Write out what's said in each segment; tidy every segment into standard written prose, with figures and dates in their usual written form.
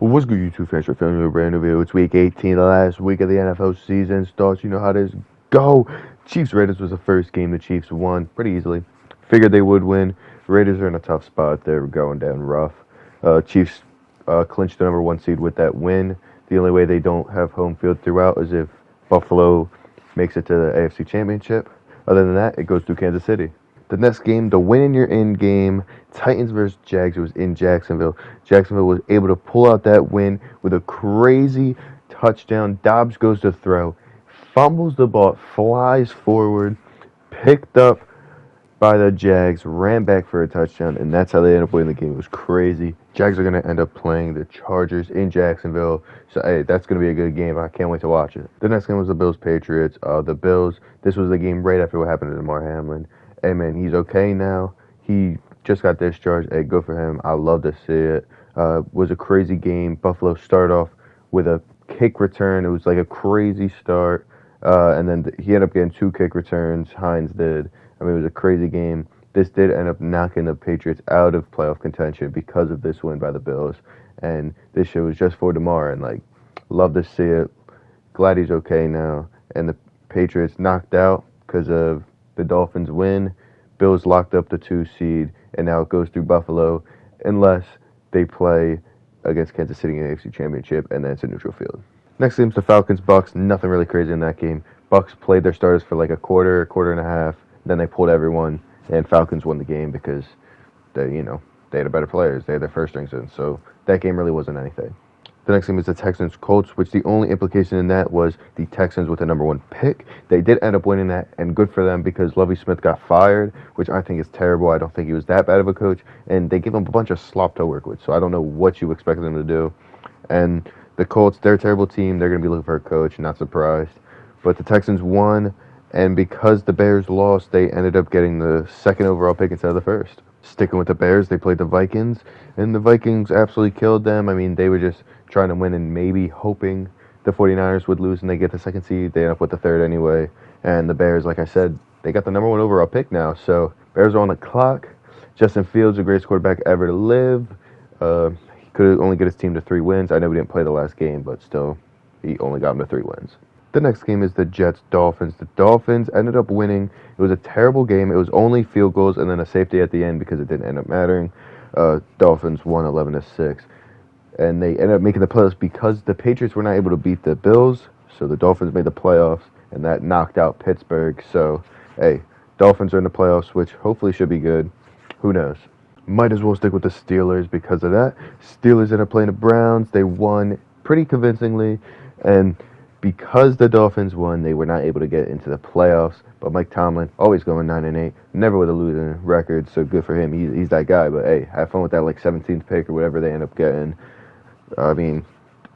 What's good, YouTube fans? For filming a brand new video. It's week 18, the last week of the NFL season starts. You know how this go. Chiefs Raiders was the first game the Chiefs won pretty easily. Figured they would win. Raiders are in a tough spot. They're going down rough. Chiefs clinched the number one seed with that win. The only way they don't have home field throughout is if Buffalo makes it to the AFC Championship. Other than that, it goes through Kansas City. The next game, the win in your end game, Titans versus Jags. It was in Jacksonville. Jacksonville was able to pull out that win with a crazy touchdown. Dobbs goes to throw, fumbles the ball, flies forward, picked up by the Jags, ran back for a touchdown, and that's how they ended up winning the game. It was crazy. Jags are going to end up playing the Chargers in Jacksonville. So, hey, that's going to be a good game. I can't wait to watch it. The next game was the Bills-Patriots. The Bills, this was the game right after what happened to Damar Hamlin. Hey, man, he's okay now. He just got discharged. Hey, good for him. I love to see it. Was a crazy game. Buffalo started off with a kick return. It was like a crazy start. And then he ended up getting two kick returns. Hines did. I mean, it was a crazy game. This did end up knocking the Patriots out of playoff contention because of this win by the Bills. And this shit was just for Damar. And, like, love to see it. Glad he's okay now. And the Patriots knocked out because of the Dolphins win. Bills locked up the 2 seed. And now it goes through Buffalo unless they play against Kansas City in the AFC Championship. And then it's a neutral field. Next game's the Falcons-Bucks. Nothing really crazy in that game. Bucks played their starters for like a quarter and a half. Then they pulled everyone, and Falcons won the game because they had better players. They had their first strings in, so that game really wasn't anything. The next game is the Texans-Colts, which the only implication in that was the Texans with the number 1 pick. They did end up winning that, and good for them because Lovie Smith got fired, which I think is terrible. I don't think he was that bad of a coach, and they gave him a bunch of slop to work with, so I don't know what you expect them to do. And the Colts, they're a terrible team. They're going to be looking for a coach, not surprised. But the Texans won. And because the Bears lost, they ended up getting the 2nd overall pick instead of the 1st. Sticking with the Bears, they played the Vikings, and the Vikings absolutely killed them. I mean, they were just trying to win and maybe hoping the 49ers would lose and they get the 2nd seed. They end up with the 3rd anyway. And the Bears, like I said, they got the number 1 overall pick now. So Bears are on the clock. Justin Fields, the greatest quarterback ever to live. He could only get his team to 3 wins. I know he didn't play the last game, but still, he only got him to 3 wins. The next game is the Jets-Dolphins. The Dolphins ended up winning. It was a terrible game. It was only field goals and then a safety at the end because it didn't end up mattering. Dolphins won 11-6. And they ended up making the playoffs because the Patriots were not able to beat the Bills. So the Dolphins made the playoffs, and that knocked out Pittsburgh. So, hey, Dolphins are in the playoffs, which hopefully should be good. Who knows? Might as well stick with the Steelers because of that. Steelers ended up playing the Browns. They won pretty convincingly. And because the Dolphins won, they were not able to get into the playoffs. But Mike Tomlin, always going 9-8, never with a losing record, so good for him. He's that guy. But hey, have fun with that like 17th pick or whatever they end up getting. I mean,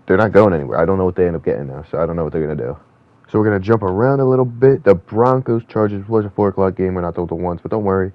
they're not going anywhere. I don't know what they end up getting now, so I don't know what they're going to do. So we're going to jump around a little bit. The Broncos-Chargers was a 4 o'clock game. We're not the ones, but don't worry.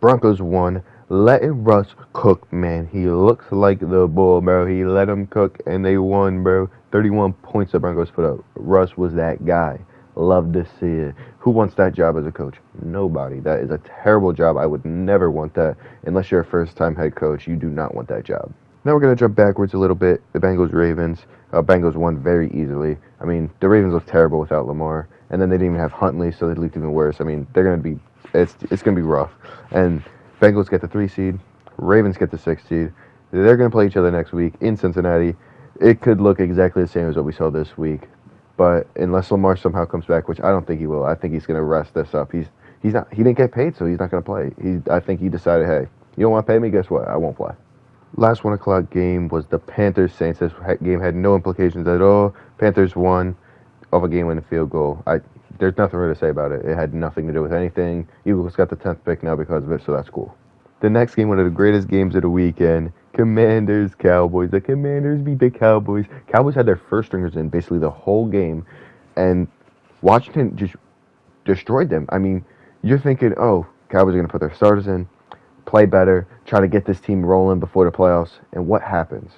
Broncos won. Letting Russ cook, man. He looks like the bull, bro. He let him cook, and they won, bro. 31 points the Broncos put up. Russ was that guy. Love to see it. Who wants that job as a coach? Nobody. That is a terrible job. I would never want that. Unless you're a first-time head coach, you do not want that job. Now we're going to jump backwards a little bit. The Bengals-Ravens. Bengals won very easily. I mean, the Ravens look terrible without Lamar. And then they didn't even have Huntley, so they looked even worse. I mean, they're going to be, it's going to be rough. And Bengals get the 3 seed. Ravens get the 6 seed. They're going to play each other next week in Cincinnati. It could look exactly the same as what we saw this week. But unless Lamar somehow comes back, which I don't think he will, I think he's going to rest this up. He didn't get paid, so he's not going to play. I think he decided, hey, you don't want to pay me? Guess what? I won't play. Last 1 o'clock game was the Panthers-Saints. This game had no implications at all. Panthers won off a game-winning field goal. There's nothing really to say about it. It had nothing to do with anything. Eagles got the 10th pick now because of it, so that's cool. The next game, one of the greatest games of the weekend, Commanders-Cowboys. The Commanders beat the Cowboys. Cowboys had their first stringers in basically the whole game, and Washington just destroyed them. I mean, you're thinking, oh, Cowboys are going to put their starters in, play better, try to get this team rolling before the playoffs, and what happens?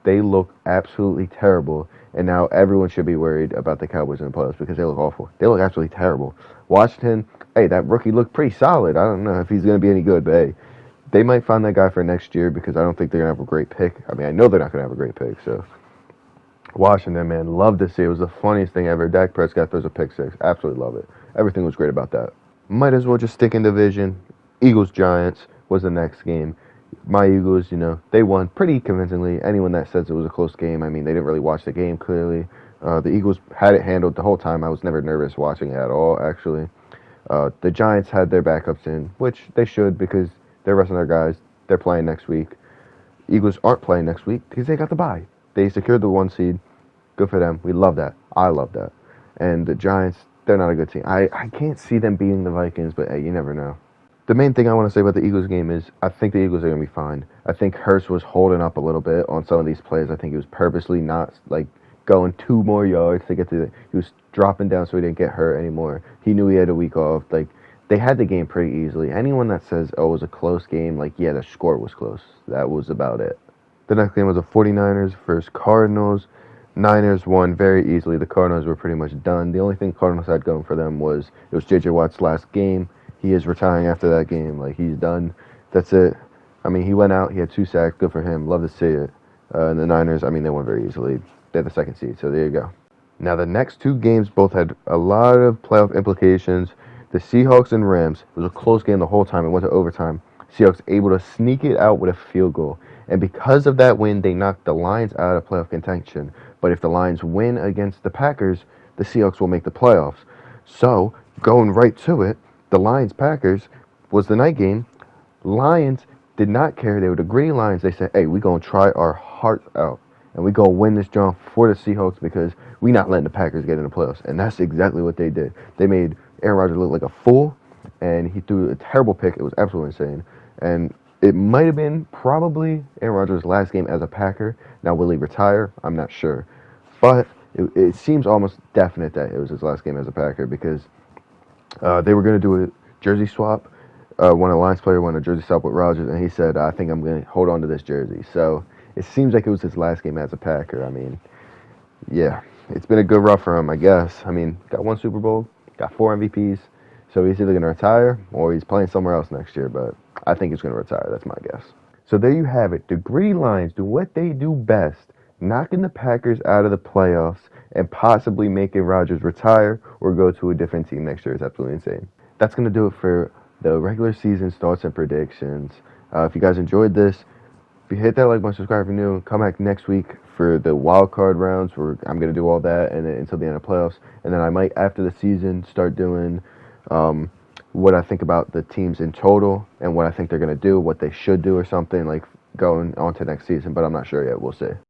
They look absolutely terrible, and now everyone should be worried about the Cowboys in the playoffs because they look awful. They look absolutely terrible. Washington, hey, that rookie looked pretty solid. I don't know if he's going to be any good, but hey, They might find that guy for next year because I don't think they're going to have a great pick. I mean, I know they're not going to have a great pick, so Washington, man, love to see it. It was the funniest thing ever. Dak Prescott throws a pick six. Absolutely love it. Everything was great about that. Might as well just stick in division. Eagles Giants was the next game. My Eagles, they won pretty convincingly. Anyone that says it was a close game, I mean, they didn't really watch the game clearly. The Eagles had it handled the whole time. I was never nervous watching it at all, actually. The Giants had their backups in, which they should because they're resting their guys. They're playing next week. Eagles aren't playing next week because they got the bye. They secured the 1 seed. Good for them. We love that. I love that. And the Giants, they're not a good team. I can't see them beating the Vikings, but hey, you never know. The main thing I want to say about the Eagles game is I think the Eagles are going to be fine. I think Hurts was holding up a little bit on some of these plays. I think he was purposely not going 2 more yards to get to he was dropping down so he didn't get hurt anymore. He knew he had a week off. They had the game pretty easily. Anyone that says, oh, it was a close game, yeah, the score was close. That was about it. The next game was the 49ers versus Cardinals. Niners won very easily. The Cardinals were pretty much done. The only thing Cardinals had going for them was it was J.J. Watt's last game. He is retiring after that game. He's done. That's it. I mean, he went out. He had 2 sacks. Good for him. Love to see it. And the Niners, I mean, they won very easily. They're the 2nd seed, so there you go. Now, the next 2 games both had a lot of playoff implications. The Seahawks and Rams, it was a close game the whole time. It went to overtime. Seahawks able to sneak it out with a field goal. And because of that win, they knocked the Lions out of playoff contention. But if the Lions win against the Packers, the Seahawks will make the playoffs. So, going right to it, the Lions-Packers was the night game. Lions did not care. They were the gritty Lions. They said, hey, we're going to try our hearts out. And we're going to win this job for the Seahawks because we're not letting the Packers get in the playoffs. And that's exactly what they did. They made Aaron Rodgers look like a fool, and he threw a terrible pick. It was absolutely insane. And it might have been probably Aaron Rodgers' last game as a Packer. Now, will he retire? I'm not sure. But it seems almost definite that it was his last game as a Packer because they were going to do a jersey swap. One of the Lions players wanted a jersey swap with Rodgers, and he said, I think I'm going to hold on to this jersey. So it seems like it was his last game as a Packer. I mean, yeah, it's been a good run for him, I guess. I mean, got 1 Super Bowl, got 4 MVPs. So he's either going to retire or he's playing somewhere else next year. But I think he's going to retire. That's my guess. So there you have it. The gritty Lions do what they do best, knocking the Packers out of the playoffs and possibly making Rodgers retire or go to a different team next year. It's absolutely insane. That's going to do it for the regular season thoughts and predictions. If you guys enjoyed this, if you hit that like button, subscribe if you're new, come back next week for the wild card rounds where I'm going to do all that and then until the end of playoffs. And then I might, after the season, start doing what I think about the teams in total and what I think they're going to do, what they should do or something, going on to next season. But I'm not sure yet. We'll see.